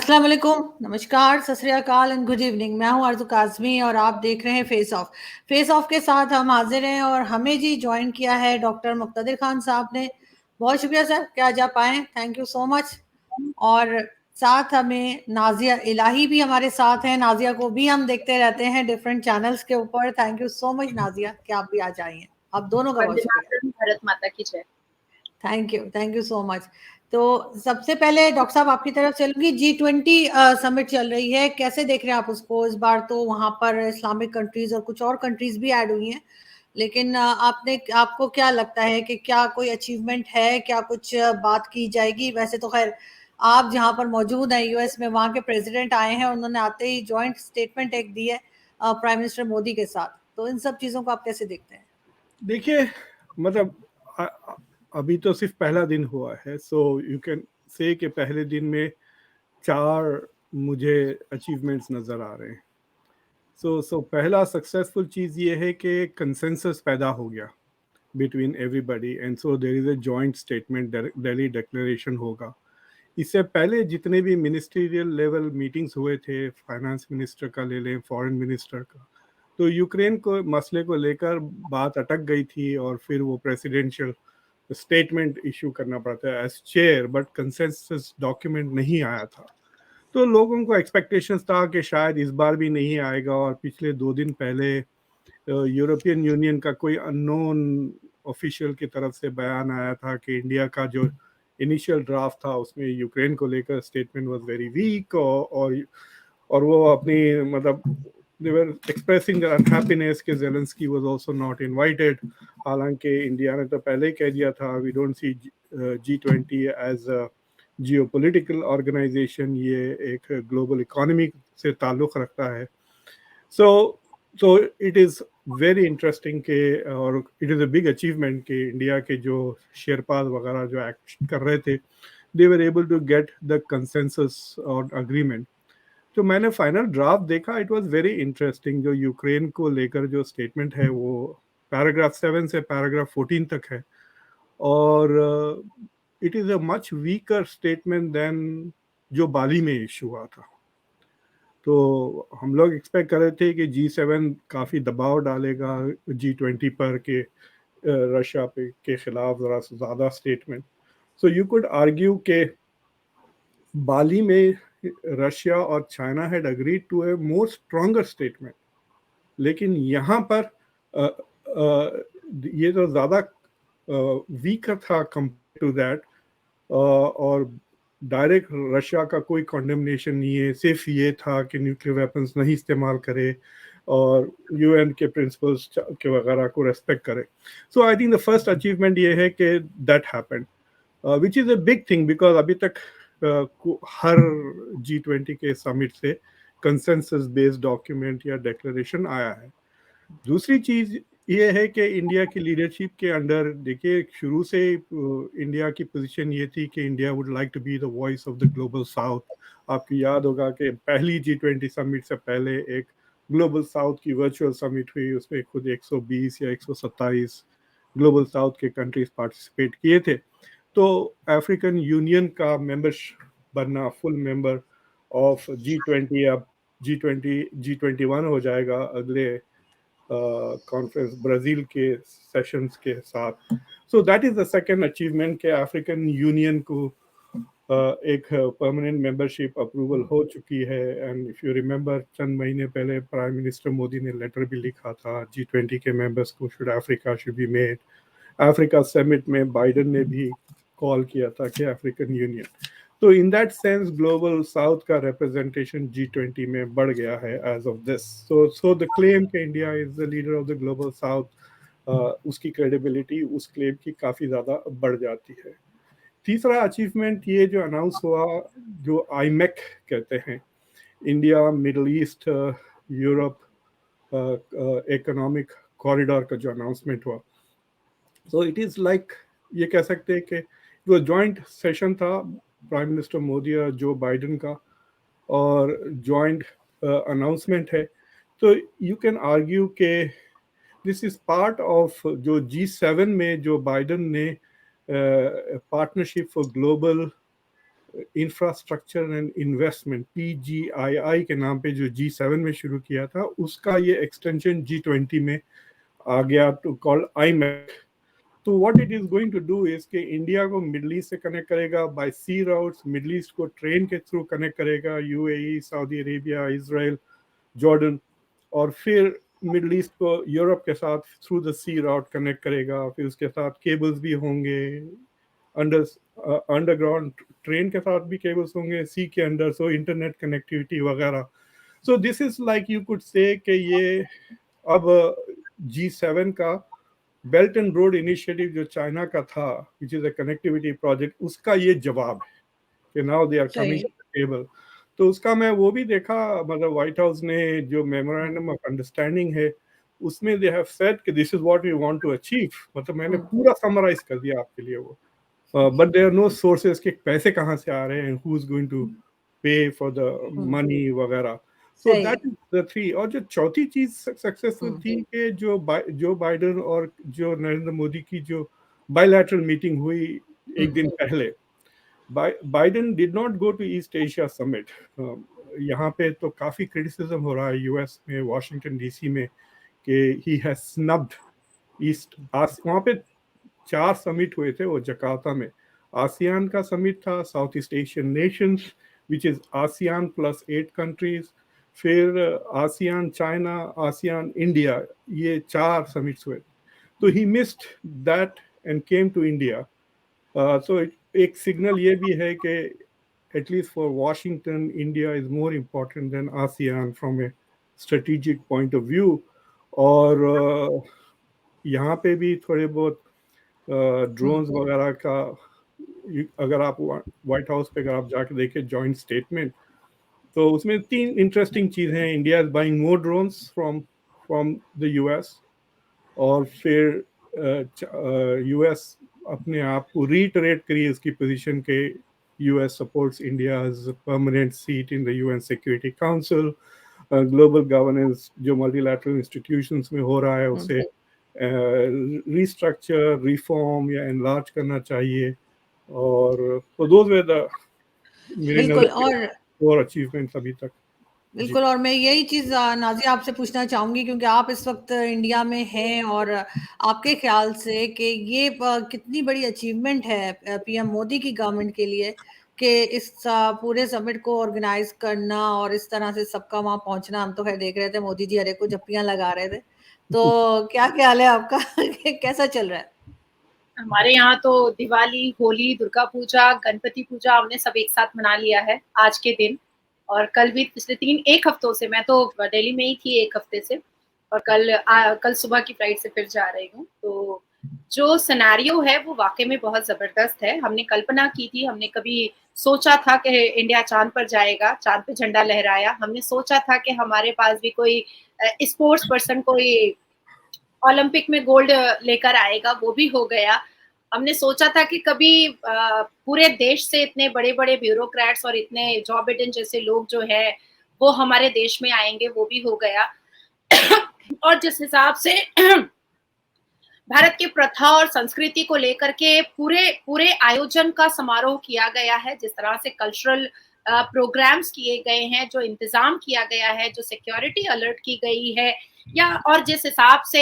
अस्सलाम वालेकुम, नमस्कार, सत श्री अकाल एंड गुड इवनिंग। मैं हूं आरज़ू काज़मी और आप देख रहे हैं फेस ऑफ। फेस ऑफ के साथ हम हाजिर हैं और हमें जी ज्वाइन किया है डॉक्टर मुक्तदिर खान साहब ने। बहुत शुक्रिया सर कि आज आप आए, थैंक यू सो मच। और साथ हमें नाजिया इलाही भी हमारे साथ हैं। नाजिया को भी हम देखते रहते हैं डिफरेंट चैनल्स के ऊपर। Thank you so much Nazia कि आप भी आज आई हैं। आप दोनों का बहुत वंदे शुक्रिया। मातरम, भारत माता की जय। Thank you so much. तो सबसे पहले डॉक्टर साहब आपकी तरफ चलूंगी। G20 समिट चल रही है, कैसे देख रहे हैं आप उसको? इस बार तो वहां पर इस्लामिक कंट्रीज और कुछ और कंट्रीज भी ऐड हुई हैं, लेकिन आपको क्या लगता है कि क्या कोई अचीवमेंट है, क्या कुछ बात की जाएगी? वैसे तो खैर आप जहां पर मौजूद हैं यूएस में, वहां के प्रेसिडेंट आए हैं, उन्होंने आते ही जॉइंट स्टेटमेंट एक दी है प्राइम मिनिस्टर मोदी के साथ। तो इन सब चीजों को आप कैसे देखते हैं? देखिए, मतलब अभी तो सिर्फ पहला दिन हुआ है, सो यू कैन से कि पहले दिन में 4 मुझे अचीवमेंट्स नज़र आ रहे हैं। सो पहला सक्सेसफुल चीज़ ये है कि कंसेंसस पैदा हो गया between everybody, and so there is a joint statement, Delhi declaration होगा। इससे पहले जितने भी मिनिस्ट्रियल लेवल मीटिंग्स हुए थे, फाइनेंस मिनिस्टर का ले लें, फॉरेन मिनिस्टर का, तो यूक्रेन को मसले को लेकर बात अटक गई थी और फिर वो प्रेसिडेंशियल स्टेटमेंट इशू करना पड़ता है as chair, but consensus document नहीं आया था। तो लोगों को एक्सपेक्टेशंस था कि शायद इस बार भी नहीं आएगा, और पिछले 2 दिन पहले यूरोपियन यूनियन का कोई अननोन ऑफिशियल की तरफ से बयान आया था कि इंडिया का जो इनिशियल ड्राफ्ट था उसमें यूक्रेन को लेकर स्टेटमेंट वाज वेरी वीक, और वो अपनी मतलब they were expressing their unhappiness कि Zelensky was also not invited। हालांकि इंडिया ने तो पहले ही कह दिया था we don't see G20 as a geopolitical organization, ये एक ग्लोबल इकोनॉमी से ताल्लुक़ रखता है। So it is very interesting के, और it is a big achievement कि इंडिया के जो शेरपाज वगैरह जो एक्ट कर रहे थे, they were able to get the consensus और agreement। तो मैंने फाइनल ड्राफ्ट देखा, इट वाज वेरी इंटरेस्टिंग। जो यूक्रेन को लेकर जो स्टेटमेंट है वो पैराग्राफ 7 से पैराग्राफ 14 तक है, और it is a much weaker statement than जो बाली में इशू हुआ था। तो हम लोग एक्सपेक्ट कर रहे थे कि G7 काफ़ी दबाव डालेगा G20 पर कि रशिया पे के खिलाफ ज़रा ज़्यादा statement. So you could argue के बाली में रशिया और China had agreed to a more stronger statement, लेकिन यहाँ पर ये तो ज़्यादा वीकर था कंपेयर टू दैट, और डायरेक्ट रशिया का कोई कॉन्डेमनेशन नहीं है, सिर्फ ये था कि न्यूक्लियर वेपन्स नहीं इस्तेमाल करे और यूएन के प्रिंसिपल्स के वगैरह को रेस्पेक्ट करे। So I think the first achievement ये है कि that happened, which is a big thing, because अभी तक हर G20 के समिट से कंसेंसस बेस्ड डॉक्यूमेंट या डिक्लेरेशन आया है। दूसरी चीज़ ये है कि इंडिया की लीडरशिप के अंडर, देखिए शुरू से इंडिया की पोजीशन ये थी कि India would like to be the voice of the global south. आपको याद होगा कि पहली G20 समिट से पहले एक ग्लोबल साउथ की वर्चुअल समिट हुई, उसमें खुद 120 या 127 ग्लोबल साउथ के कंट्रीज पार्टिसिपेट किए थे। तो अफ्रीकन यूनियन का मेंबरशिप बनना, फुल मेंबर ऑफ G20, अब G21 हो जाएगा अगले कॉन्फ्रेंस ब्राज़ील के सेशंस के साथ। So that is the second achievement कि अफ्रीकन यूनियन को एक परमानेंट मेंबरशिप अप्रूवल हो चुकी है। एंड इफ़ यू रिमेंबर, चंद महीने पहले प्राइम मिनिस्टर मोदी ने लेटर भी लिखा था G20 के मेंबर्स को, should Africa should be made. Africa summit में बाइडन ने भी कॉल किया था कि अफ्रीकन यूनियन। तो in that sense global south का रिप्रेजेंटेशन G20 में बढ़ गया है as of this. So the claim कि India is the leader of the global south, उसकी क्रेडिबिलिटी उस क्लेम की काफ़ी ज़्यादा बढ़ जाती है। तीसरा अचीवमेंट ये जो अनाउंस हुआ, जो IMEC कहते हैं, India middle east Europe economic corridor का जो अनाउंसमेंट हुआ, सो इट इज़ लाइक, ये कह सकते हैं कि वो जॉइंट सेशन था प्राइम मिनिस्टर मोदी और जो बाइडन का, और जॉइंट अनाउंसमेंट है। तो यू कैन आर्ग्यू के दिस इज पार्ट ऑफ जो G7 में जो बाइडन ने partnership for global infrastructure and investment PGII के नाम पे जो G7 में शुरू किया था, उसका ये एक्सटेंशन G20 में आ गया टू कॉल्ड IMEC। तो what it is going to do is कि इंडिया को मिडल ईस्ट से कनेक्ट करेगा by sea routes, Middle East को ट्रेन के थ्रू कनेक्ट करेगा, UAE, Saudi Arabia, Israel, Jordan, और फिर मिडल ईस्ट को यूरोप के साथ through the sea route connect करेगा। फिर उसके साथ केबल्स भी होंगे, अंडरग्राउंड ट्रेन के साथ भी केबल्स होंगे सी के अंडर, सो इंटरनेट कनेक्टिविटी वगैरह। So this is like you could say कि ये अब G7 का बेल्ट एंड रोड इनिशिएटिव जो चाइना का था, which is a connectivity project, उसका ये जवाब है कि now they are coming to the table. तो उसका मैं वो भी देखा, मतलब व्हाइट हाउस ने जो मेमोरेंडम ऑफ अंडरस्टैंडिंग है उसमें दे हैव सेड कि this is what we want to achieve. मतलब मैंने पूरा समराइज कर दिया आपके लिए वो, but there are no sources कि पैसे कहाँ से आ रहे हैं, who is going to pay for the money वगैरह। So that is the three. और जो चौथी चीज सक्सेसफुल थी कि जो बाइडेन और जो नरेंद्र मोदी की जो बायलैटरल मीटिंग हुई एक दिन पहले, Biden did not go to East Asia summit. यहाँ पे तो काफी क्रिटिसिज्म हो रहा है यूएस में, वॉशिंगटन DC में, कि ही हैज स्नब्ड ईस्ट। वहाँ पे 4 समिट हुए थे वो जकार्ता में। आसियान का समिट था, South East Asian nations which is ASEAN plus 8 countries, फिर आसियान चाइना, आसियान इंडिया, ये 4 समिट्स हुए। तो he missed that and came to India. So एक सिग्नल ये भी है कि at least for Washington, India is more important than ASEAN from a strategic point of view. और यहाँ पे भी थोड़े बहुत ड्रोन्स वगैरह का, अगर आप व्हाइट हाउस पे अगर आप जाके देखें जॉइंट स्टेटमेंट, तो उसमें 3 इंटरेस्टिंग चीज़ हैं। India is buying more drones from the US, और फिर US अपने आप को रीटरेट करी उसकी पोजीशन के US supports India's permanent seat in the UN security council. Global governance जो मल्टीलैटरल इंस्टीट्यूशंस में हो रहा है उसे रीस्ट्रक्चर, रिफॉर्म या एनलार्ज करना चाहिए। और तो दोज वर द मेरे नजर और अचीवमेंट्स अभी तक। बिल्कुल। और मैं यही चीज नाज़िया आपसे पूछना चाहूंगी, क्योंकि आप इस वक्त इंडिया में हैं, और आपके ख्याल से कि ये कितनी बड़ी अचीवमेंट है PM मोदी की गवर्नमेंट के लिए कि इस पूरे समिट को ऑर्गेनाइज करना और इस तरह से सबका वहां पहुंचना। हम तो खैर देख रहे थे मोदी जी हरे को जप्पियां लगा रहे थे। तो क्या ख्याल है आपका कैसा चल रहा है? हमारे यहाँ तो दिवाली, होली, दुर्गा पूजा, गणपति पूजा हमने सब एक साथ मना लिया है आज के दिन। और कल भी पिछले 1 हफ्तों से, मैं तो दिल्ली में ही थी 1 हफ्ते से, और कल सुबह की फ्लाइट से फिर जा रही हूँ। तो जो सिनेरियो है वो वाकई में बहुत जबरदस्त है। हमने कल्पना की थी, हमने कभी सोचा था कि इंडिया चांद पर जाएगा, चांद पे झंडा लहराया। हमने सोचा था कि हमारे पास भी कोई स्पोर्ट्स पर्सन कोई ओलंपिक में गोल्ड लेकर आएगा, वो भी हो गया। हमने सोचा था कि कभी पूरे देश से इतने बड़े-बड़े ब्यूरोक्रेट्स और इतने जॉ बिडेन जैसे लोग जो है वो हमारे देश में आएंगे, वो भी हो गया। और जिस हिसाब से भारत की प्रथा और संस्कृति को लेकर के पूरे आयोजन का समारोह किया गया है, जिस तरह से कल्चरल प्रोग्राम्स किए गए हैं, जो इंतजाम किया गया है, जो सिक्योरिटी अलर्ट की गई है, या और जिस हिसाब से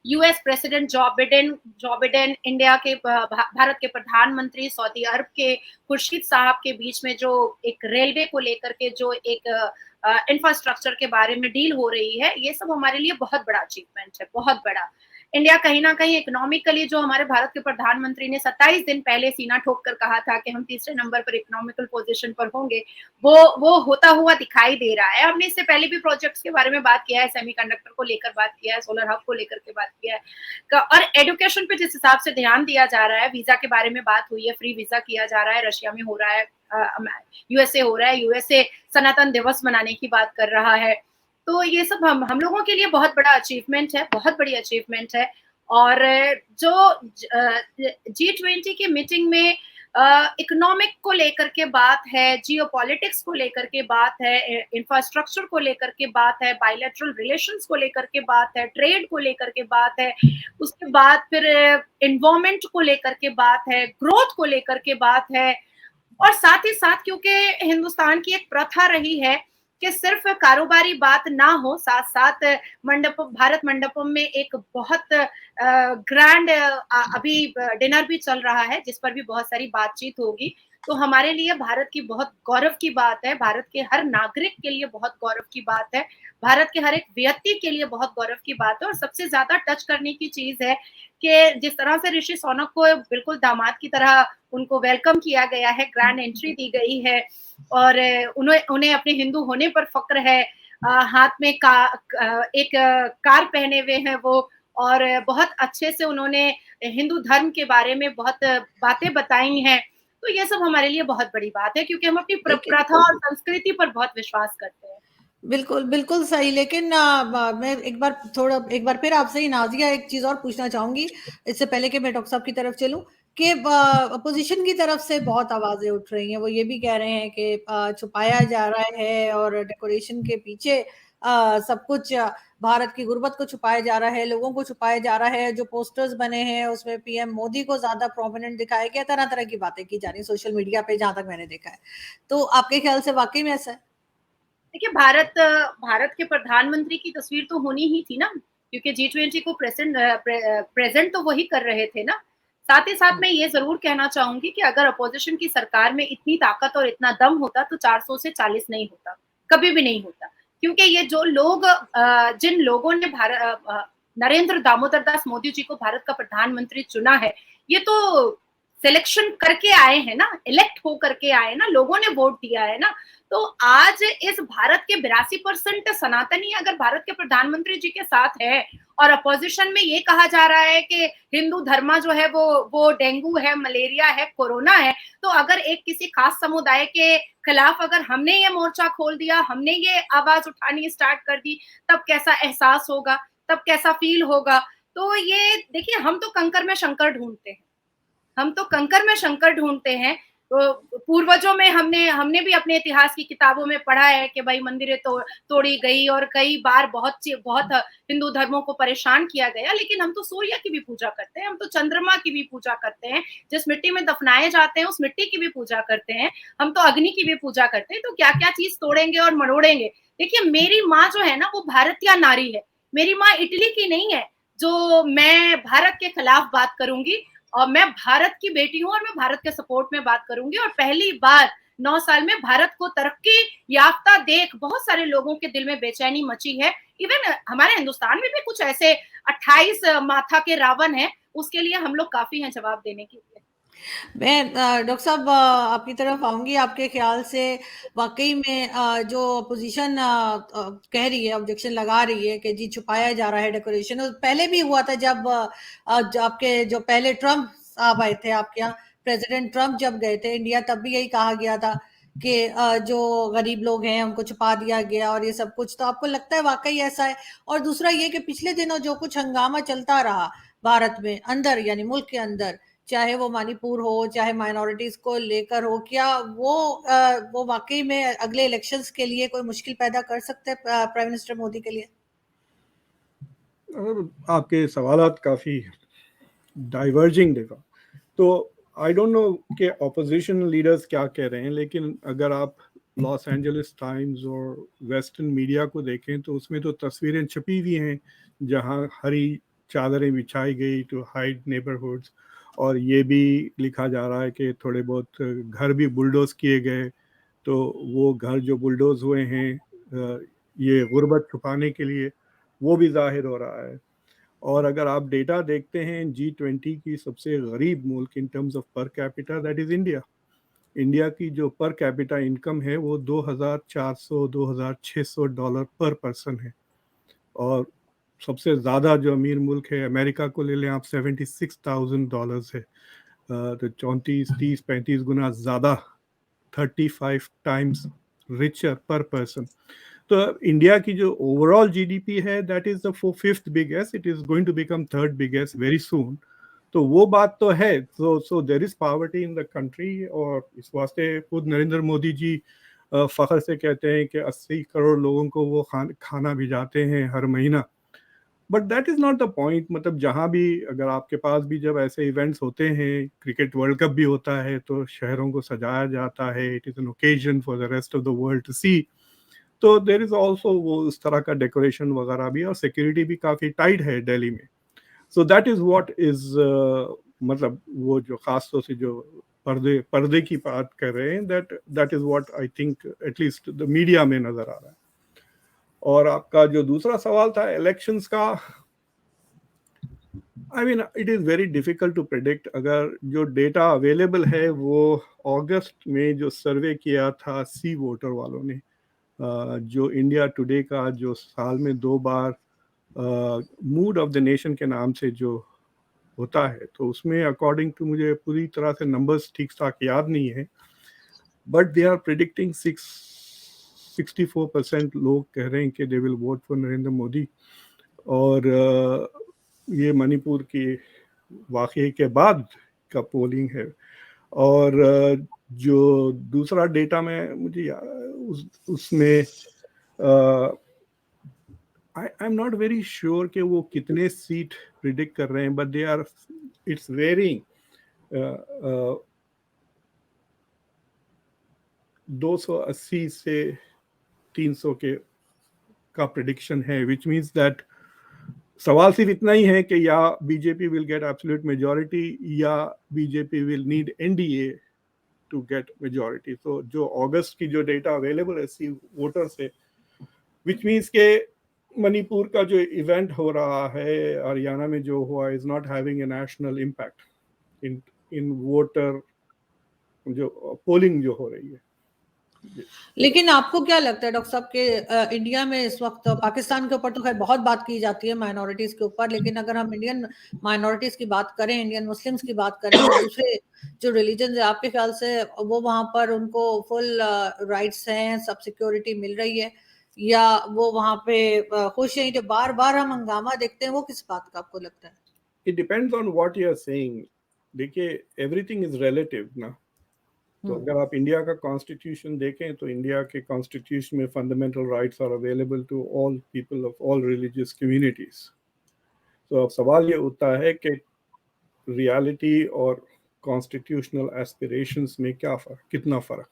US president jaw Biden India के भारत के प्रधानमंत्री सऊदी अरब के खुर्शीद साहब के बीच में जो एक रेलवे को लेकर के जो एक इंफ्रास्ट्रक्चर के बारे में डील हो रही है, ये सब हमारे लिए बहुत बड़ा अचीवमेंट है, बहुत बड़ा। इंडिया कहीं ना कहीं इकोनॉमिकली, जो हमारे भारत के प्रधानमंत्री ने 27 दिन पहले सीना ठोक कर कहा था कि हम तीसरे नंबर पर इकोनॉमिकल पोजीशन पर होंगे, वो होता हुआ दिखाई दे रहा है। हमने इससे पहले भी प्रोजेक्ट्स के बारे में बात किया है, सेमीकंडक्टर को लेकर बात किया है, सोलर हब को लेकर के बात किया है, और एजुकेशन पे जिस हिसाब से ध्यान दिया जा रहा है, वीजा के बारे में बात हुई है, फ्री वीजा किया जा रहा है, रशिया में हो रहा है, USA हो रहा है, USA सनातन दिवस मनाने की बात कर रहा है। तो ये सब हम लोगों के लिए बहुत बड़ा अचीवमेंट है, बहुत बड़ी अचीवमेंट है। और जो G20 की मीटिंग में इकोनॉमिक को लेकर के बात है, जियोपॉलिटिक्स को लेकर के बात है, इंफ्रास्ट्रक्चर को लेकर के बात है, बायलैटरल रिलेशंस को लेकर के बात है, ट्रेड को लेकर के बात है, उसके बाद फिर एनवायरमेंट को लेकर के बात है, ग्रोथ को लेकर के बात है, और साथ ही साथ क्योंकि हिंदुस्तान की एक प्रथा रही है कि सिर्फ कारोबारी बात ना हो, साथ साथ भारत मंडपम में एक बहुत ग्रैंड अभी डिनर भी चल रहा है जिस पर भी बहुत सारी बातचीत होगी। तो हमारे लिए भारत की बहुत गौरव की बात है, भारत के हर नागरिक के लिए बहुत गौरव की बात है, भारत के हर एक व्यक्ति के लिए बहुत गौरव की बात है। और सबसे ज्यादा टच करने की चीज है कि जिस तरह से ऋषि सोनक को बिल्कुल दामाद की तरह उनको वेलकम किया गया है, ग्रैंड एंट्री दी गई है और उन्हें अपने हिंदू होने पर फक्र है। हाथ में एक कार पहने हुए हैं वो, और बहुत अच्छे से उन्होंने हिंदू धर्म के बारे में बहुत बातें बताई हैं। तो ये सब हमारे लिए बहुत बड़ी बात है क्योंकि हम अपनी प्रथा और संस्कृति पर बहुत विश्वास करते हैं। बिल्कुल, बिल्कुल सही। लेकिन मैं एक बार फिर आपसे ही नाज़िया एक चीज़ और पूछना चाहूँगी, इससे पहले कि मैं डॉक्टर साहब की तरफ चलूँ, कि अपोज़िशन की तरफ से बहुत आवाज़ें उठ रही हैं। वो ये भी कह रहे हैं कि छुपाया जा रहा है और डेकोरेशन के पीछे सब कुछ भारत की गुर्बत को छुपाया जा रहा है, लोगों को छुपाया जा रहा है। जो पोस्टर्स बने हैं, उसमें पीएम मोदी को ज़्यादा प्रोमिनेंट दिखाया गया, तरह-तरह की बातें की जा रही हैं सोशल मीडिया पे, जहाँ तक मैंने देखा है। तो आपके ख़्याल से वाक़ई में ऐसा है? देखिए, भारत के प्रधानमंत्री की तस्वीर तो होनी ही थी ना, क्योंकि G20 को प्रेजेंट तो वही कर रहे थे ना। साथ ही साथ मैं ये जरूर कहना चाहूंगी कि अगर अपोजिशन की सरकार में इतनी ताकत और इतना दम होता तो 400 से 40 नहीं होता, कभी भी नहीं होता। क्योंकि ये जो लोग जिन लोगों ने नरेंद्र दामोदर दास मोदी जी को भारत का प्रधानमंत्री चुना है, ये तो सिलेक्शन करके आए हैं ना, इलेक्ट हो करके आए ना, लोगों ने वोट दिया है ना। तो आज इस भारत के 82% सनातनी अगर भारत के प्रधानमंत्री जी के साथ है और अपोजिशन में ये कहा जा रहा है कि हिंदू धर्म जो है वो डेंगू है, मलेरिया है, कोरोना है, तो अगर एक किसी खास समुदाय के खिलाफ अगर हमने ये मोर्चा खोल दिया, हमने ये आवाज उठानी स्टार्ट कर दी, तब कैसा एहसास होगा, तब कैसा फील होगा। तो ये देखिए, हम तो कंकर में शंकर ढूंढते हैं, हम तो कंकर में शंकर ढूंढते हैं। तो पूर्वजों में हमने भी अपने इतिहास की किताबों में पढ़ा है कि भाई मंदिरें तोड़ी गई और कई बार बहुत हिंदू धर्मों को परेशान किया गया, लेकिन हम तो सूर्य की भी पूजा करते हैं, हम तो चंद्रमा की भी पूजा करते हैं, जिस मिट्टी में दफनाए जाते हैं उस मिट्टी की भी पूजा करते हैं, हम तो अग्नि की भी पूजा करते हैं। तो क्या क्या चीज तोड़ेंगे और मरोड़ेंगे। देखिए, मेरी माँ जो है ना वो भारतीय नारी है, मेरी माँ इटली की नहीं है जो मैं भारत के खिलाफ बात करूंगी। और मैं भारत की बेटी हूं और मैं भारत के सपोर्ट में बात करूंगी। और पहली बार 9 साल में भारत को तरक्की याफ्ता देख बहुत सारे लोगों के दिल में बेचैनी मची है। इवन हमारे हिंदुस्तान में भी कुछ ऐसे 28 माथा के रावण हैं, उसके लिए हम लोग काफी हैं जवाब देने के लिए। मैं डॉक्टर साहब आपकी तरफ आऊंगी। आपके ख्याल से वाकई में जो अपोजिशन कह रही है, ऑब्जेक्शन लगा रही है कि जी छुपाया जा रहा है डेकोरेशन, और पहले भी हुआ था जब जो आपके जो पहले ट्रम्प साहब आए थे आपके यहाँ, प्रेसिडेंट ट्रम्प जब गए थे इंडिया, तब भी यही कहा गया था कि जो गरीब लोग हैं उनको छुपा दिया गया और ये सब कुछ। तो आपको लगता है वाकई ऐसा है? और दूसरा ये कि पिछले दिनों जो कुछ हंगामा चलता रहा भारत में अंदर, यानी मुल्क के अंदर, चाहे वो मणिपुर हो, चाहे माइनॉरिटीज को लेकर हो, क्या वो वाकई में अगले इलेक्शंस के लिए कोई मुश्किल पैदा कर सकते हैं प्राइम मिनिस्टर मोदी के लिए? आपके सवालात काफ़ी डाइवर्जिंग देखा, तो आई डोंट नो कि ऑपोजिशन लीडर्स क्या कह रहे हैं, लेकिन अगर आप लॉस एंजलिस टाइम्स और वेस्टर्न मीडिया को देखें तो उसमें तो तस्वीरें छपी हुई हैं जहां हरी चादरें बिछाई गई टू हाइड नेबरहुड्स, और ये भी लिखा जा रहा है कि थोड़े बहुत घर भी बुलडोज किए गए। तो वो घर जो बुलडोज हुए हैं ये गुर्बत छुपाने के लिए, वो भी जाहिर हो रहा है। और अगर आप डेटा देखते हैं G20 की सबसे गरीब मुल्क in terms of per capita, that is India. India की जो पर कैपिटा इनकम है वो 2400-2600 डॉलर पर पर्सन है। और सबसे ज़्यादा जो अमीर मुल्क है अमेरिका को ले लें आप, $76,000 है। तो 34-30-35 गुना ज़्यादा, 35 टाइम्स रिचर पर पर्सन। तो इंडिया की जो ओवरऑल जीडीपी है that is the 5th biggest, it is going to become 3rd biggest very soon. तो वो बात तो है। So there is poverty in the country, और इस वास्ते खुद नरेंद्र मोदी जी फख्र से कहते हैं कि 80 करोड़ लोगों को वो खाना भिजाते हैं हर महीना। But that is not the point. मतलब जहाँ भी अगर आपके पास भी जब ऐसे इवेंट्स होते हैं, क्रिकेट वर्ल्ड कप भी होता है, तो शहरों को सजाया जाता है, it is an occasion for the rest of the world to see. तो देर इज ऑल्सो वो उस तरह का डेकोरेशन वगैरह भी, और सिक्योरिटी भी काफ़ी टाइट है दिल्ली में। सो दैट इज व्हाट इज, मतलब वो जो खास तौर से जो पर्दे की बात कर रहे हैं, that is what I think at least the media में नजर आ रहा है। और आपका जो दूसरा सवाल था इलेक्शंस का, I mean it is very difficult to predict. अगर जो डेटा अवेलेबल है वो अगस्त में जो सर्वे किया था सी वोटर वालों ने, जो इंडिया टुडे का जो साल में 2 बार मूड ऑफ द नेशन के नाम से जो होता है, तो उसमें अकॉर्डिंग टू, मुझे पूरी तरह से नंबर्स ठीक ठाक याद नहीं है, बट दे आर प्रिडिक्टिंग 64% लोग कह रहे हैं कि they will vote for Narendra Modi. और ये मणिपुर के वाक़ये के बाद का पोलिंग है। और जो दूसरा डेटा में मुझे उसमें I am not very sure कि वो कितने सीट प्रिडिक्ट कर रहे हैं, but they are, it's varying 280 से 300 के का प्रिडिक्शन है, विच मीन्स दैट सवाल सिर्फ इतना ही है कि या BJP will get absolute majority या BJP will need NDA to get majority. तो जो अगस्त की जो डेटा अवेलेबल है सी वोटर से, विच मीन्स के मणिपुर का जो इवेंट हो रहा है हरियाणा में जो हुआ is not having a national impact in voter जो पोलिंग जो हो रही है। लेकिन आपको क्या लगता है डॉक्टर साहब के इंडिया में इस वक्त, पाकिस्तान के ऊपर तो खैर बहुत बात की जाती है माइनॉरिटीज के ऊपर, लेकिन अगर हम इंडियन माइनॉरिटीज की बात करें, इंडियन मुस्लिम्स की बात करें, या दूसरे जो रिलीजन है, आपके ख्याल से वो वहां पर उनको फुल राइट्स हैं, सब सिक्योरिटी मिल रही है, या वो वहां पे खुश हैं? जो बार बार हम हंगामा देखते हैं, वो किस बात का आपको लगता है? It depends on what you are saying. देखिए, एवरीथिंग इज रिलेटिव ना। तो अगर आप इंडिया का कॉन्स्टिट्यूशन देखें तो इंडिया के कॉन्स्टिट्यूशन में fundamental rights are available to all people of all religious communities. तो अब सवाल ये उठता है कि रियलिटी और कॉन्स्टिट्यूशनल एस्पिरेशंस में क्या फ़र्क, कितना फ़र्क।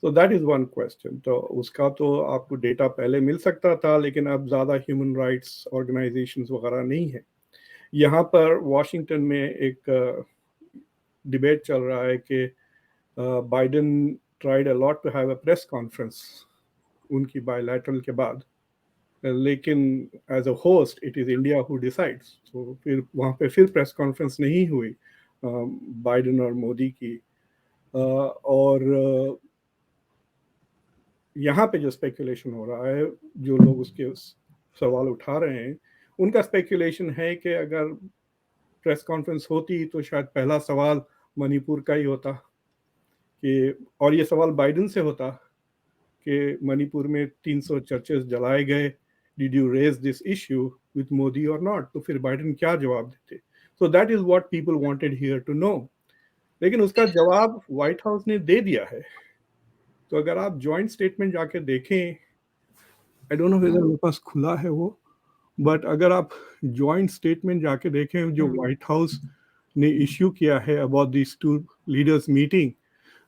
तो दैट इज़ वन क्वेश्चन। तो उसका तो आपको डेटा पहले मिल सकता था, लेकिन अब ज़्यादा ह्यूमन राइट्स ऑर्गेनाइजेशंस वगैरह नहीं है। यहाँ पर वॉशिंगटन में एक डिबेट चल रहा है कि Biden tried a lot to have a press conference उनकी बायलैटरल के बाद, लेकिन as a host it is India who decides. तो फिर वहाँ पे फिर प्रेस कॉन्फ्रेंस नहीं हुई बाइडेन और मोदी की। और यहाँ पे जो स्पेकुलेशन हो रहा है, जो लोग उसके सवाल उठा रहे हैं, उनका स्पेकुलेशन है कि अगर प्रेस कॉन्फ्रेंस होती तो शायद पहला सवाल मणिपुर का ही होता, कि और ये सवाल बाइडेन से होता कि मणिपुर में 300 चर्चेस जलाए गए, did you raise this issue with Modi और नॉट? तो फिर बाइडेन क्या जवाब देते? So that is what people wanted here to know. लेकिन उसका जवाब व्हाइट हाउस ने दे दिया है। तो अगर आप जॉइंट स्टेटमेंट जाके देखें, आई डोंट नो वेदर मेरे पास खुला है वो, बट अगर आप जॉइंट स्टेटमेंट जाके देखें जो व्हाइट हाउस ने इश्यू किया है about this two leaders meeting,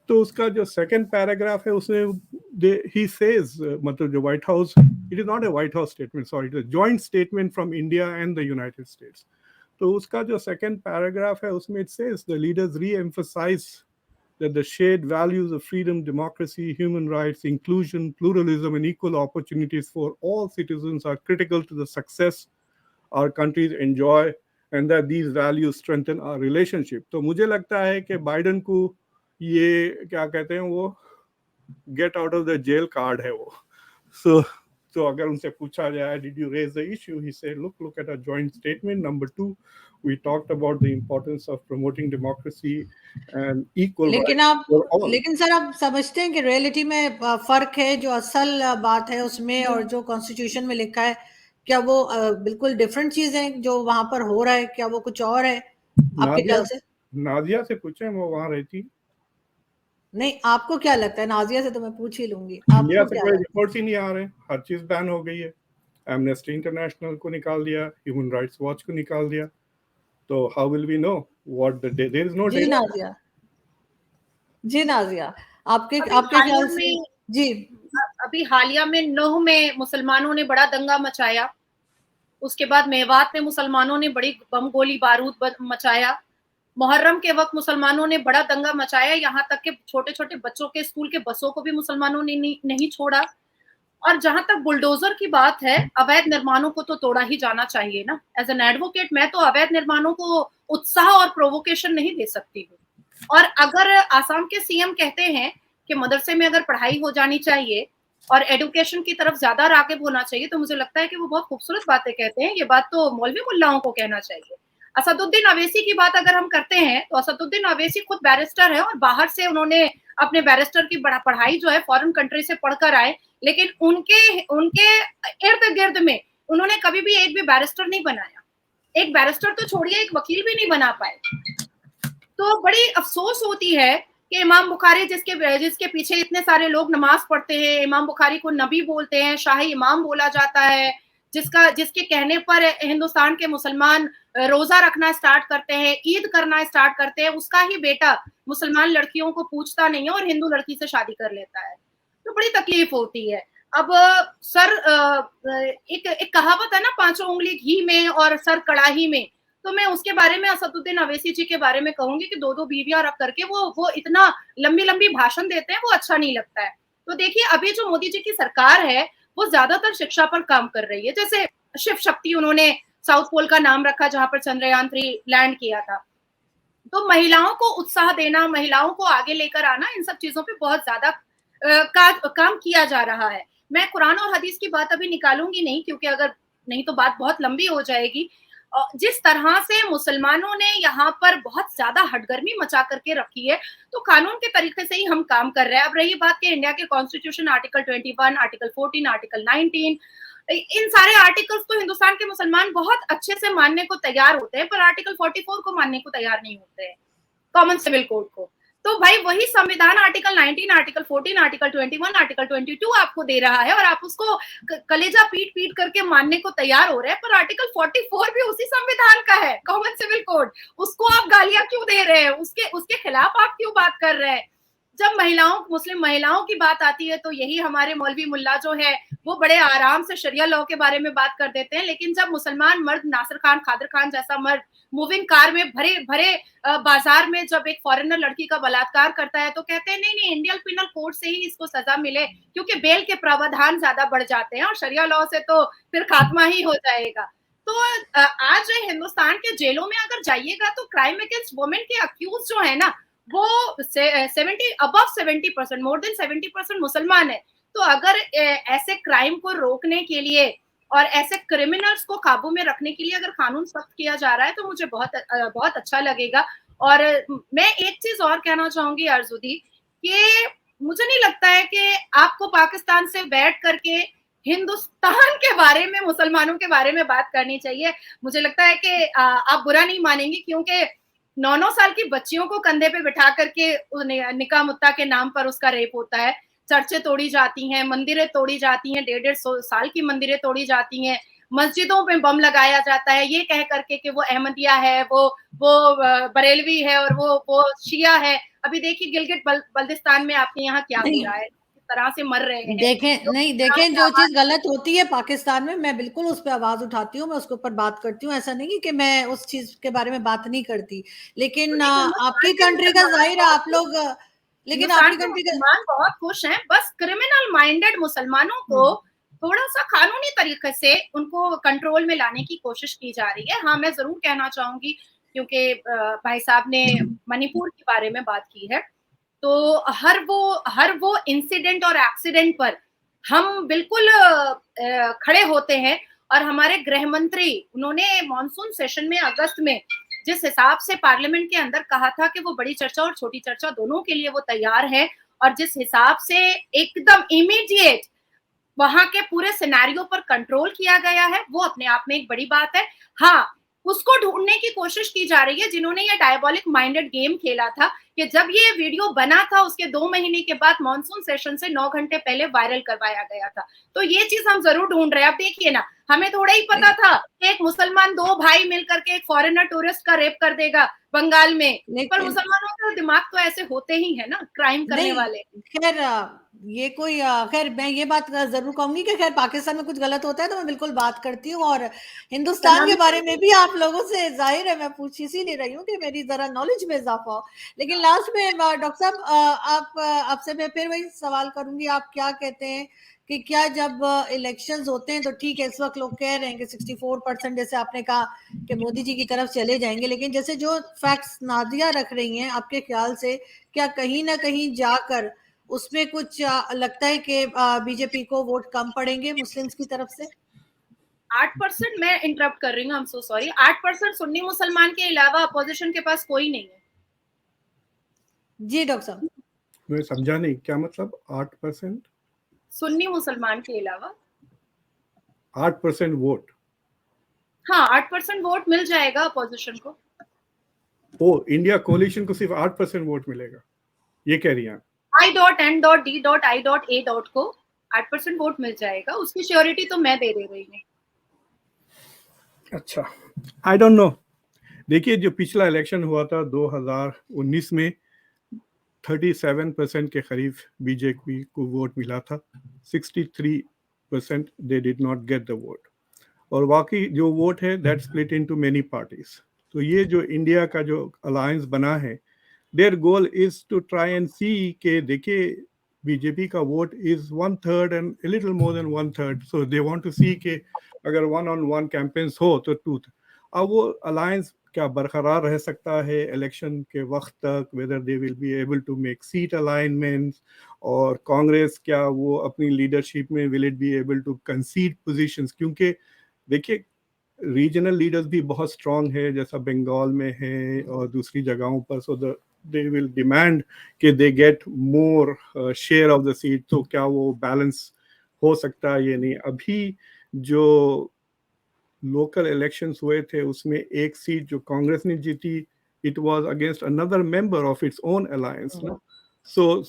तो उसका जो सेकंड पैराग्राफ है उसमें ही सेज, मतलब जो White House, it is not a White House statement, sorry, it is joint statement from India and the United States. तो उसका जो सेकंड पैराग्राफ है उसमें it says the leaders reemphasise that the shared values of freedom, democracy, human rights, inclusion, pluralism, and equal opportunities for all citizens are critical to the success our countries enjoy, and that these values strengthen our relationship. तो मुझे लगता है कि Biden को ये क्या कहते हैं, वो get out of the jail card है वो। So अगर उनसे पूछा जाए did you raise the issue, he said look at our joint statement number 2, we talked about the importance of promoting democracy and equal लेकिन rights आप for all. लेकिन sir आप समझते हैं कि रियलिटी में फर्क है, जो असल बात है उसमें और जो कॉन्स्टिट्यूशन में लिखा है, क्या वो बिल्कुल डिफरेंट चीज है? जो वहां पर हो रहा है, क्या वो कुछ और है आपके ख्याल से? नाजिया से पूछें, वो वहां रहती। नहीं, आपको क्या लगता है? नाजिया से तो मैं पूछ ही लूंगी, इंडिया आपको से क्या कोई लगता है? रिपोर्ट्स ही नहीं आ रहे, हर चीज बैन हो गई है। एमनेस्टी इंटरनेशनल को निकाल दिया, ह्यूमन राइट्स वॉच को निकाल दिया, तो how will we know what the day, there is no जी नाजिया, जी नाजिया, आपके अभी आपके हालिया ख्याल से में जी अभी हालिया में नूह में मुसलमानों ने बड़ा दंगा मचाया, उसके बाद मेवात में मुसलमानों ने बड़ी बम गोली बारूद मचाया, मुहर्रम के वक्त मुसलमानों ने बड़ा दंगा मचाया, यहाँ तक कि छोटे छोटे बच्चों के स्कूल के बसों को भी मुसलमानों ने नहीं छोड़ा। और जहां तक बुलडोजर की बात है, अवैध निर्माणों को तो तोड़ा ही जाना चाहिए ना। एज एन एडवोकेट मैं तो अवैध निर्माणों को उत्साह और प्रोवोकेशन नहीं दे सकती हूँ। और अगर आसाम के सीएम कहते हैं कि मदरसे में अगर पढ़ाई हो जानी चाहिए और एडुकेशन की तरफ ज्यादा राग़िब होना चाहिए, तो मुझे लगता है कि वो बहुत खूबसूरत बातें कहते हैं। ये बात तो मौलवी मुल्लाओं को कहना चाहिए। असदुद्दीन अवैसी की बात अगर हम करते हैं, तो असदुद्दीन अवैसी खुद बैरिस्टर है और बाहर से उन्होंने अपने बैरिस्टर की बड़ा पढ़ाई जो है फॉरेन कंट्री से पढ़कर आए, लेकिन उनके उनके इर्द गिर्द में उन्होंने कभी भी एक भी बैरिस्टर नहीं बनाया। एक बैरिस्टर तो छोड़िए, एक वकील भी नहीं बना पाए। तो बड़ी अफसोस होती है कि इमाम बुखारी जिसके पीछे इतने सारे लोग नमाज पढ़ते हैं, इमाम बुखारी को नबी बोलते हैं, शाही इमाम बोला जाता है, जिसके कहने पर हिंदुस्तान के मुसलमान रोजा रखना स्टार्ट करते हैं, ईद करना स्टार्ट करते हैं, उसका ही बेटा मुसलमान लड़कियों को पूछता नहीं है और हिंदू लड़की से शादी कर लेता है। तो बड़ी तकलीफ होती है। अब सर एक कहावत है ना, पांचों उंगली घी में और सर कड़ाही में, तो मैं उसके बारे में असदुद्दीन अवैसी जी के बारे में कहूंगी कि 2-2 बीवियां रख करके वो इतना लंबी भाषण देते हैं, वो अच्छा नहीं लगता है। तो देखिए, अभी जो मोदी जी की सरकार है वो ज्यादातर शिक्षा पर काम कर रही है। जैसे शिव शक्ति उन्होंने साउथ पोल का नाम रखा, जहां पर चंद्रयान 3 लैंड किया था। तो महिलाओं को उत्साह देना, महिलाओं को आगे लेकर आना, इन सब चीजों पे बहुत ज्यादा काम किया जा रहा है। मैं कुरान और हदीस की बात अभी निकालूंगी नहीं, क्योंकि अगर नहीं तो बात बहुत लंबी हो जाएगी। जिस तरह से मुसलमानों ने यहाँ पर बहुत ज्यादा हटगर्मी मचा करके रखी है, तो कानून के तरीके से ही हम काम कर रहे हैं। अब रही बात कि इंडिया के कॉन्स्टिट्यूशन आर्टिकल 21, आर्टिकल 14, आर्टिकल 19, इन सारे आर्टिकल्स तो हिंदुस्तान के मुसलमान बहुत अच्छे से मानने को तैयार होते हैं, पर आर्टिकल 44 को मानने को तैयार नहीं होते हैं, कॉमन सिविल कोड को। तो भाई वही संविधान आर्टिकल 19, आर्टिकल 14, आर्टिकल 21, आर्टिकल 22 आपको दे रहा है और आप उसको कलेजा पीट करके मानने को तैयार हो रहे हैं, पर आर्टिकल 44 भी उसी संविधान का है, कॉमन सिविल कोड। उसको आप गालियां क्यों दे रहे हैं? उसके खिलाफ आप क्यों बात कर रहे हैं? जब मुस्लिम महिलाओं की बात आती है, तो यही हमारे मौलवी मुल्ला जो है वो बड़े आराम से शरिया लॉ के बारे में बात कर देते हैं, लेकिन जब मुसलमान मर्द, नासिर खान, खादर खान जैसा मर्द मूविंग कार में भरे बाजार में जब एक फॉरेनर लड़की का बलात्कार करता है, तो कहते हैं नहीं इंडियन पिनल कोड से ही इसको सजा मिले, क्योंकि बेल के प्रावधान ज्यादा बढ़ जाते हैं और शरिया लॉ से तो फिर खात्मा ही हो जाएगा। तो आज हिंदुस्तान के जेलों में अगर जाइएगा, तो क्राइम अगेंस्ट वुमेन के अक्यूज जो है ना, वो 70% मोर देन 70% मुसलमान है। तो अगर ऐसे क्राइम को रोकने के लिए और ऐसे क्रिमिनल्स को काबू में रखने के लिए अगर कानून सख्त किया जा रहा है, तो मुझे बहुत अच्छा लगेगा। और मैं एक चीज और कहना चाहूंगी अर्जुदी, कि मुझे नहीं लगता है कि आपको पाकिस्तान से बैठ करके हिंदुस्तान के बारे में, मुसलमानों के बारे में बात करनी चाहिए। मुझे लगता है कि आप बुरा नहीं मानेंगे, क्योंकि 9-9 साल की बच्चियों को कंधे पे बिठा करके निकाह मुत्ता के नाम पर उसका रेप होता है, चर्चें तोड़ी जाती हैं, मंदिरें तोड़ी जाती हैं, 150 साल की मंदिरें तोड़ी जाती हैं, मस्जिदों पे बम लगाया जाता है ये कह करके कि वो अहमदिया है, वो बरेलवी है और वो शिया है। अभी देखिए गिलगिट बल्तिस्तान में आपके यहाँ क्या हो रहा है, किस तरह से मर रहे हैं। देखें जो चीज गलत होती है पाकिस्तान में, मैं बिल्कुल उस पर आवाज उठाती हूँ, मैं उसके ऊपर बात करती हूँ। ऐसा नहीं कि मैं उस चीज के बारे में बात नहीं करती, लेकिन आपकी कंट्री का जाहिर है आप लोग, लेकिन आपकी कंट्री का मुसलमान बहुत खुश हैं। बस क्रिमिनल माइंडेड मुसलमानों को थोड़ा सा कानूनी तरीके से उनको कंट्रोल में लाने की कोशिश की जा रही है। हाँ, मैं जरूर कहना चाहूंगी, क्योंकि भाई साहब ने मणिपुर के बारे में बात की है, तो हर वो इंसिडेंट और एक्सीडेंट पर हम बिल्कुल खड़े होते हैं। और हमारे गृह मंत्री, उन्होंने मॉनसून सेशन में अगस्त में जिस हिसाब से पार्लियामेंट के अंदर कहा था कि वो बड़ी चर्चा और छोटी चर्चा दोनों के लिए वो तैयार है, और जिस हिसाब से एकदम इमीडिएट वहां के पूरे सिनेरियो पर कंट्रोल किया गया है, वो अपने आप में एक बड़ी बात है। हाँ, उसको ढूंढने की कोशिश की जा रही है, जिन्होंने ये डायबॉलिक माइंडेड गेम खेला था कि जब ये वीडियो बना था उसके 2 महीने के बाद मॉनसून सेशन से 9 घंटे पहले वायरल करवाया गया था। तो ये चीज हम जरूर ढूंढ रहे हैं। अब देखिए ना, हमें थोड़ा ही पता था कि एक मुसलमान 2 भाई मिलकर के एक फॉरेनर टूरिस्ट का रेप कर देगा बंगाल में, पर मुसलमानों के दिमाग तो ऐसे होते ही है ना, क्राइम करने वाले। खैर ये कोई खैर मैं ये बात जरूर कहूंगी कि खैर पाकिस्तान में कुछ गलत होता है तो मैं बिल्कुल बात करती हूँ, और हिंदुस्तान के बारे में भी आप लोगों से जाहिर है मैं पूछ इसीलिए रही हूँ कि मेरी जरा नॉलेज में इजाफा हो। लेकिन लास्ट में डॉक्टर साहब आप आपसे मैं फिर वही सवाल करूंगी, आप क्या कहते हैं कि क्या जब इलेक्शंस होते हैं तो ठीक है, इस वक्त लोग कह रहे हैं कि 64% जैसे आपने कहा कि मोदी जी की तरफ चले जाएंगे, लेकिन जैसे जो फैक्ट्स नादिया रख रही हैं आपके ख्याल से क्या कहीं ना कहीं जाकर उसमें कुछ लगता है कि बीजेपी को वोट कम पड़ेंगे मुस्लिम्स की तरफ से? 8%, मैं इंटरप्ट कर रही हूँ, I am so sorry, 8% Sunni मुसलमान के अलावा अपोजिशन के पास कोई नहीं है। जी डॉक्टर साहब, मैं समझा नहीं, क्या मतलब 8%? सुन्नी मुसलमान के अलावा 8% वोट? हाँ, 8% वोट मिल जाएगा अपोजिशन को। ओ, इंडिया कोलिशन को सिर्फ 8% वोट मिलेगा, ये कह रही हैं? I.N.D.I.A को 8% वोट मिल जाएगा, उसकी श्योरिटी तो मैं दे रही हूँ। अच्छा, आई डोंट नो। देखिए, जो पिछला इलेक्शन हुआ था 2019 में 37% के करीब बीजेपी को वोट मिला था, 63% they did not get the vote, और बाकी जो वोट है that split into many parties. तो ये जो इंडिया का जो अलायंस बना है, their goal is to try and see के देखिए बीजेपी का vote is 1/3 and a little more than 1/3, so they want to see के अगर 1-on-1 कैंपेन्स हो तो 2। अब वो अलायंस क्या बरकरार रह सकता है इलेक्शन के वक्त तक, whether they will be able to make seat alignments, और कांग्रेस क्या वो अपनी लीडरशिप में will it be able to concede positions, क्योंकि देखिए रीजनल लीडर्स भी बहुत स्ट्रांग है जैसा बंगाल में है और दूसरी जगहों पर, सो दे विल डिमांड कि they get more share of the seat. तो क्या वो बैलेंस हो सकता है? ये नहीं। अभी जो लोकल इलेक्शंस हुए थे उसमें एक सीट जो कांग्रेस ने जीती, it was against another member of its own alliance ना। सो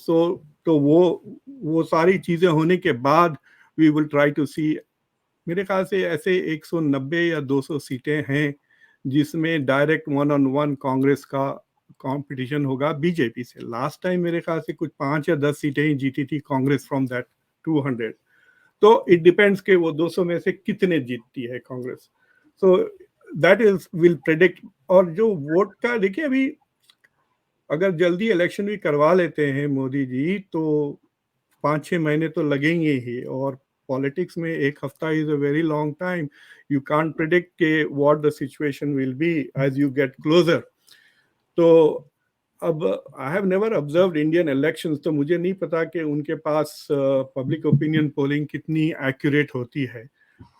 तो वो सारी चीजें होने के बाद वी विल ट्राई टू सी, मेरे ख्याल से ऐसे 190 या 200 सीटें हैं जिसमें डायरेक्ट 1-on-1 कांग्रेस का कंपटीशन होगा बीजेपी से। लास्ट टाइम मेरे ख्याल से कुछ 5 या 10 सीटें ही जीती थी कांग्रेस फ्रॉम दैट 200। तो इट डिपेंड्स कि वो 200 में से कितने जीतती है कांग्रेस। सो दैट इज विल प्रेडिक्ट। और जो वोट का देखिए, अभी अगर जल्दी इलेक्शन भी करवा लेते हैं मोदी जी तो 5-6 महीने तो लगेंगे ही, और पॉलिटिक्स में एक हफ्ता is a very long time. You can't predict के what the situation will be as you get closer. तो अब I have never observed Indian elections, तो मुझे नहीं पता कि उनके पास पब्लिक ओपिनियन पोलिंग कितनी एक्यूरेट होती है।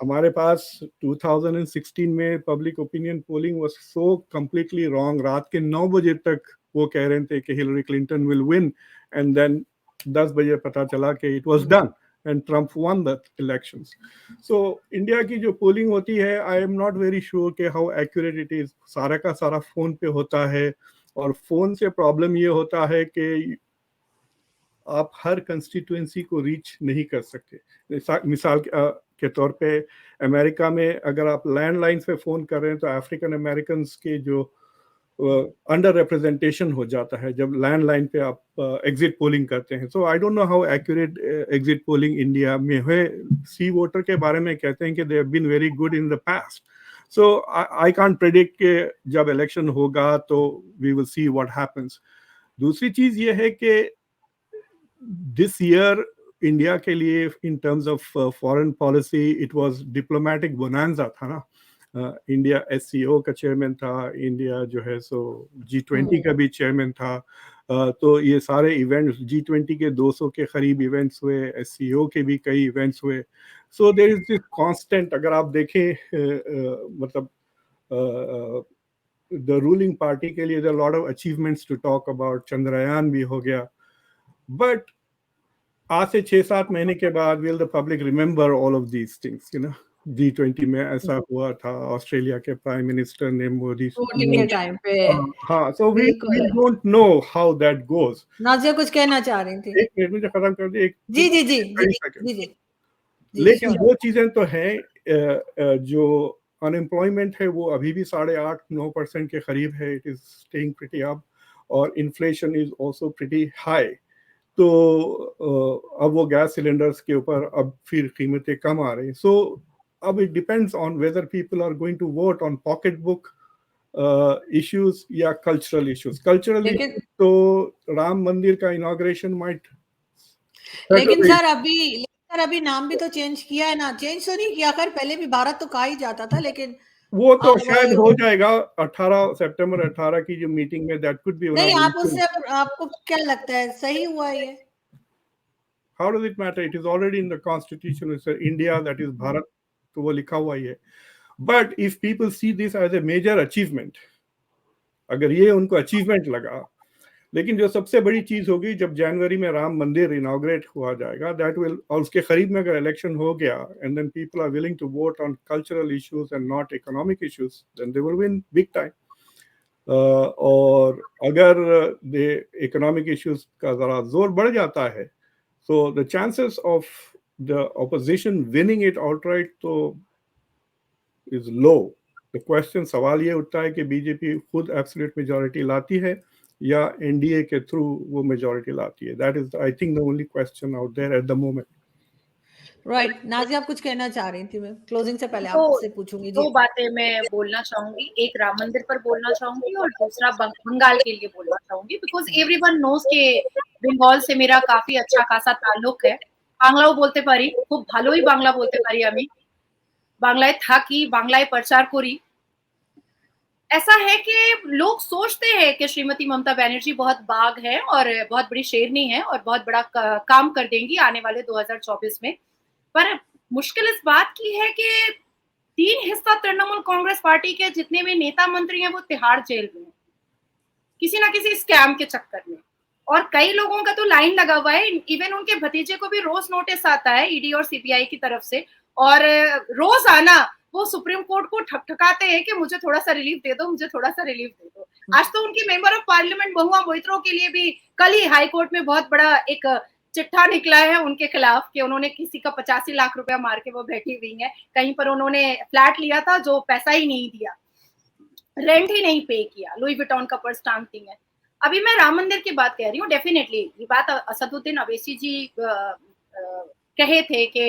हमारे पास 2016 में public opinion polling was so completely wrong. रात के 9 बजे तक वो कह रहे थे कि Hillary Clinton will win, and then 10 बजे पता चला कि it was done and Trump won the elections. So India की जो पोलिंग होती है, I am not very sure कि हाउ एक्यूरेट इट इज। सारा का सारा फोन पे होता है, और फोन से प्रॉब्लम ये होता है कि आप हर कंस्टिट्यूएंसी को रीच नहीं कर सकते। मिसाल के तौर पे अमेरिका में अगर आप लैंडलाइन पे फोन कर रहे हैं तो अफ्रीकन अमेरिकन के जो अंडर रिप्रेजेंटेशन हो जाता है जब लैंडलाइन पे आप एग्जिट पोलिंग करते हैं। So I don't know how accurate exit polling India में है। सी वोटर के बारे में कहते हैं कि they have been very good in the past. So I can't predict कि जब इलेक्शन होगा तो we will see what happens. दूसरी चीज ये है कि दिस ईयर इंडिया के लिए in terms of foreign policy it was diplomatic bonanza था ना। इंडिया SCO का चेयरमैन था, इंडिया जो है सो G20 का भी चेयरमैन था। तो ये सारे इवेंट्स G20 के 200 के करीब इवेंट्स हुए, SCO के भी कई इवेंट्स हुए। So there is this constant, अगर आप देखें मतलब द रूलिंग पार्टी के लिए lot of achievements to talk about. Chandrayaan भी हो गया, बट आज से 6-7 महीने के बाद will the public remember all of these things, you know. G20 में ऐसा हुआ था, ऑस्ट्रेलिया के प्राइम मिनिस्टर ने मोदी वोटिंग के टाइम पे हाँ, so we बिल्कुल। don't know how that goes. Nazia कुछ कहना चाह रही थी। एक मिनट मुझे खत्म कर दे, एक जी जी जी 30 जी सेकंड। जी जी जी, लेकिन sure। वो चीजें तो हैं, जो अनएम्प्लॉयमेंट है वो अभी भी 8.5-9% के करीब है, it is staying pretty up, और inflation is also pretty high. तो अब वो गैस सिलेंडर्स के ऊपर अब फिर कीमतें कम आ रही, सो अब it depends on whether people are going to vote on pocket book issues या कल्चरल इश्यूज। कल्चरल लेकिन इश्यूज तो राम मंदिर का इनॉग्रेशन माइट, लेकिन सर अभी नाम भी तो चेंज किया है ना। चेंज तो नहीं किया, खैर पहले भी भारत तो कहा ही जाता था, लेकिन वो तो अब शायद हो जाएगा 18 सितंबर 18 की जो मीटिंग में, दैट कुड बी वन नहीं, ऑफ आप द उससे आपको क्या लगता है सही हुआ ये? How does it matter, it is already in the constitution, it's India, that is Bharat, तो वो लिखा हुआ ही है। But if people see this as a major achievement, अगर ये उनको अचीवमेंट लगा, लेकिन जो सबसे बड़ी चीज होगी जब जनवरी में राम मंदिर इनॉग्रेट हुआ जाएगा, दैट विल, और उसके करीब में अगर इलेक्शन हो गया and then people are willing to vote on cultural issues and not economic issues, then they will win big time. और अगर दे इकोनॉमिक इश्यूज का जरा जोर बढ़ जाता है, so the chances of the opposition winning it outright तो is low. The question, सवाल ये उठता है कि बीजेपी खुद एब्सोल्यूट मेजॉरिटी लाती है या एनडीए के थ्रू वो मेजॉरिटी लाती है। That is I think the only question out there at the moment. Right, Nazia आप कुछ कहना चाह रही थी, मैं क्लोजिंग से पहले तो आपसे पूछूंगी। जी, 2 बातें मैं बोलना चाहूंगी, एक राम मंदिर पर बोलना चाहूंगी और दूसरा बंगाल के लिए बोलना चाहूंगी, बिकॉज एवरीवन नोज के बंगाल से मेरा काफी अच्छा खासा ताल्लुक है। বাংলাও বলতে পারি, খুব ভালোই বাংলা বলতে পারি আমি। বাংলায় থাকি, বাংলায় प्रचार করি। ऐसा है कि लोग सोचते हैं कि श्रीमती ममता बनर्जी बहुत बाघ है और बहुत बड़ी शेरनी है और बहुत बड़ा काम कर देंगी आने वाले 2024 में। पर मुश्किल इस बात की है कि 3 हिस्सा तृणमूल कांग्रेस पार्टी के जितने भी नेता मंत्री हैं वो तिहाड़ जेल में हैं, किसी ना किसी स्कैम के चक्कर में। और कई लोगों का तो लाइन लगा हुआ है, इवन उनके भतीजे को भी रोज नोटिस आता है ईडी और सीबीआई की तरफ से, और रोज आना वो सुप्रीम कोर्ट को ठकठकाते हैं कि मुझे थोड़ा सा रिलीफ दे दो, मुझे थोड़ा सा रिलीफ दे दो। आज तो उनकी मेंबर ऑफ पार्लियामेंट बहुआ मोइत्रो के लिए भी कल ही हाई कोर्ट में बहुत बड़ा एक चिट्ठा निकला है उनके खिलाफ कि उन्होंने किसी का 85 लाख रुपया मार के वो बैठी हुई है। कहीं पर उन्होंने फ्लैट लिया था जो पैसा ही नहीं दिया, रेंट ही नहीं पे किया, लुई विटॉन का पर्स टांगती है। अभी मैं राम मंदिर की बात कह रही हूँ, डेफिनेटली ये बात असदुद्दीन अवैसी जी कहे थे कि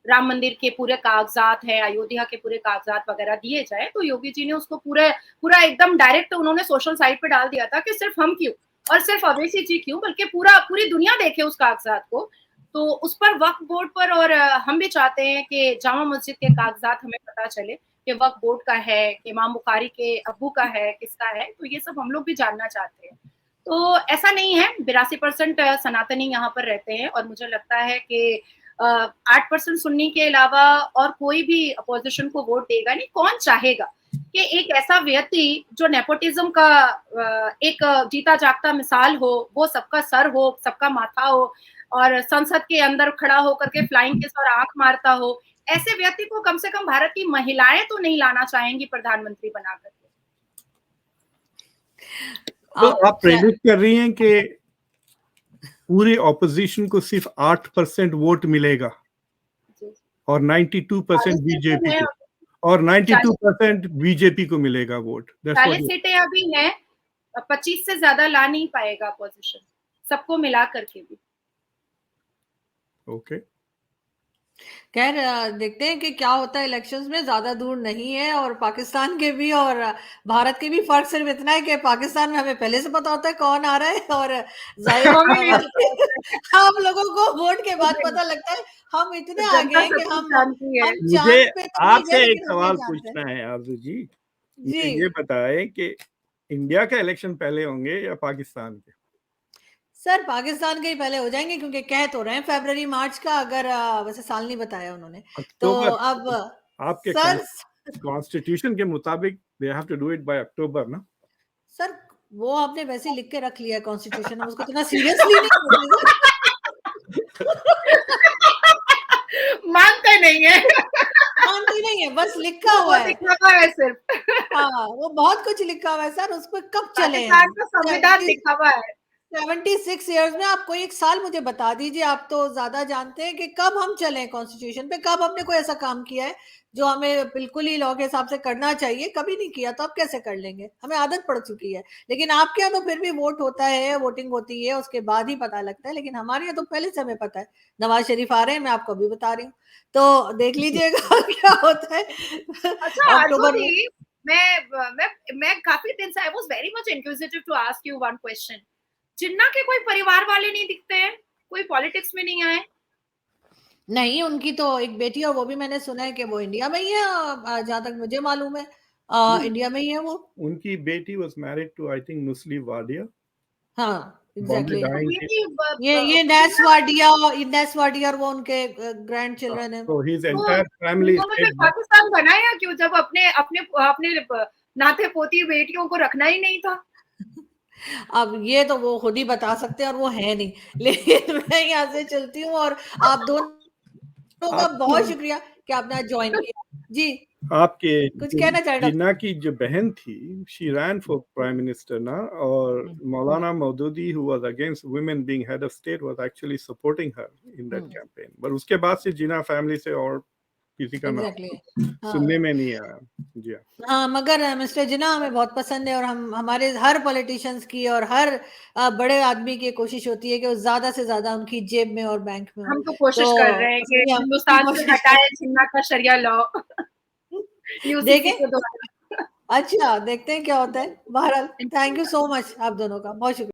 राम मंदिर के पूरे कागजात हैं, अयोध्या के पूरे कागजात वगैरह दिए जाए, तो योगी जी ने उसको पूरा एकदम डायरेक्ट उन्होंने सोशल साइट पे डाल दिया था कि सिर्फ हम क्यों और सिर्फ अवैसी जी क्यों, बल्कि पूरी दुनिया देखे उस कागजात को। तो उस पर वक्फ बोर्ड पर, और हम भी चाहते हैं कि जामा मस्जिद के कागजात हमें पता चले कि वक्फ बोर्ड का है, कि इमाम बुखारी के अब्बू का है, किसका है, तो ये सब हम लोग भी जानना चाहते हैं। तो ऐसा नहीं है, 82% सनातनी यहाँ पर रहते हैं और मुझे लगता है कि 8% सुन्नी के अलावा और कोई भी अपोजिशन को वोट देगा नहीं। कौन चाहेगा कि एक ऐसा व्यक्ति जो नेपोटिज्म का एक जीता जागता मिसाल हो, वो सबका सर हो, सबका माथा हो और संसद के अंदर खड़ा होकर के फ्लाइंग किस और आंख मारता हो, ऐसे व्यक्ति को कम से कम भारत की महिलाएं तो नहीं लाना चाहेंगी प्रधानमंत्री बना करके। तो आप प्रेडिक्ट कर रही हैं कि पूरी ऑपोजिशन को सिर्फ 8% वोट मिलेगा और 92% बीजेपी को, और 92% बीजेपी को मिलेगा वोट। 40 सीटें अभी हैं, 25 से ज्यादा ला नहीं पाएगा अपोजिशन, सबको मिला करके भी। ओके, खैर देखते हैं कि क्या होता है इलेक्शंस में, ज्यादा दूर नहीं है। और पाकिस्तान के भी और भारत के भी फर्क सिर्फ इतना है कि पाकिस्तान में हमें पहले से पता होता है कौन आ रहा है और हम लोगों को वोट के बाद पता लगता है। हम इतने आगे हैं कि हम मुझे आपसे एक सवाल पूछना है आरजू जी, मुझे ये बताएं कि इंडिया के इलेक्शन पहले होंगे या पाकिस्तान के? सर पाकिस्तान के ही पहले हो जाएंगे, क्योंकि कह तो रहे हैं फरवरी मार्च का, अगर वैसे साल नहीं बताया उन्होंने। तो अब आपके कॉन्स्टिट्यूशन के मुताबिक they have to do it by October ना? सर वो आपने वैसे ही लिख के रख लिया है कॉन्स्टिट्यूशन, हम उसको इतना सीरियसली नहीं मानते मानते नहीं है। मानती नहीं है, बस लिखा हुआ है। दिखावा है सिर्फ। हाँ, वो बहुत कुछ लिखा हुआ है सर, उस पर कब चले हैं पाकिस्तान हम? का संविधान दिखावा है। 76 ईयर्स में आप कोई एक साल मुझे बता दीजिए, आप तो ज्यादा जानते हैं कि कब हम चले कॉन्स्टिट्यूशन पे, कब हमने कोई ऐसा काम किया है जो हमें बिल्कुल ही लॉ के हिसाब से करना चाहिए, कभी नहीं किया, तो आप कैसे कर लेंगे? हमें आदत पड़ चुकी है। लेकिन आपके यहाँ तो फिर भी वोट होता है, वोटिंग होती है, उसके बाद ही पता लगता है, लेकिन हमारे यहाँ तो पहले से हमें पता है। नवाज शरीफ आ रहे हैं, मैं आपको अभी बता रही हूँ, तो देख लीजिएगा क्या होता है। अच्छा आरजू अक्टूबर में दी, मैं काफी दिन से I was very much inquisitive to ask you one question. Jinnah के कोई परिवार वाले नहीं दिखते हैं, कोई पॉलिटिक्स में नहीं आए? नहीं, उनकी तो एक बेटी है, वो भी मैंने सुना है कि वो इंडिया में ही है, जहां तक मुझे मालूम है, इंडिया में ही है वो। उनकी बेटी was married to I think Nusli Wadia, हाँ, बॉम्बे एग्जैक्टली। डाइंग। ये नेस वाडिया और वो उनके ग्रैंड चिल्ड्रन है। So his तो entire family उन्होंने stayed फिर पाकिस्तान बनाया क्यों, जब अपने अपने अपने नाते पोती बेटियों को रखना ही नहीं था? अब ये तो वो खुद ही बता सकते हैं, और वो है नहीं। लेकिन मैं यहाँ से चलती हूँ, और आप दोनों का बहुत शुक्रिया कि आपने आज ज्वाइन किया जी। आपके कुछ कहना चाहे डॉक्टर? जिन्ना की जो बहन थी, she rain for prime minister ना, और मौलाना Maududi who was against women being head of state was actually supporting her in that campaign, but उसके बाद से जिन्ना फैमिली से और किसी का नाम एग्जैक्टली। सुनने में नहीं आया। जी हाँ, मगर मिस्टर जिन्ना हमें बहुत पसंद है, और हम हमारे हर पॉलिटिशियंस की और हर बड़े आदमी की कोशिश होती है कि वो ज्यादा से ज्यादा उनकी जेब में और बैंक में हो। हम तो कोशिश तो कर रहे हैं कि इसलिए हम हिंदुस्तान से कोशिश हटाए जिन्ना का शरिया लॉ। यूसीसी देखें। के द्वारा। अच्छा, देखते हैं क्या होता है। बहरहाल, थैंक यू सो मच आप दोनों का, बहुत शुक्रिया।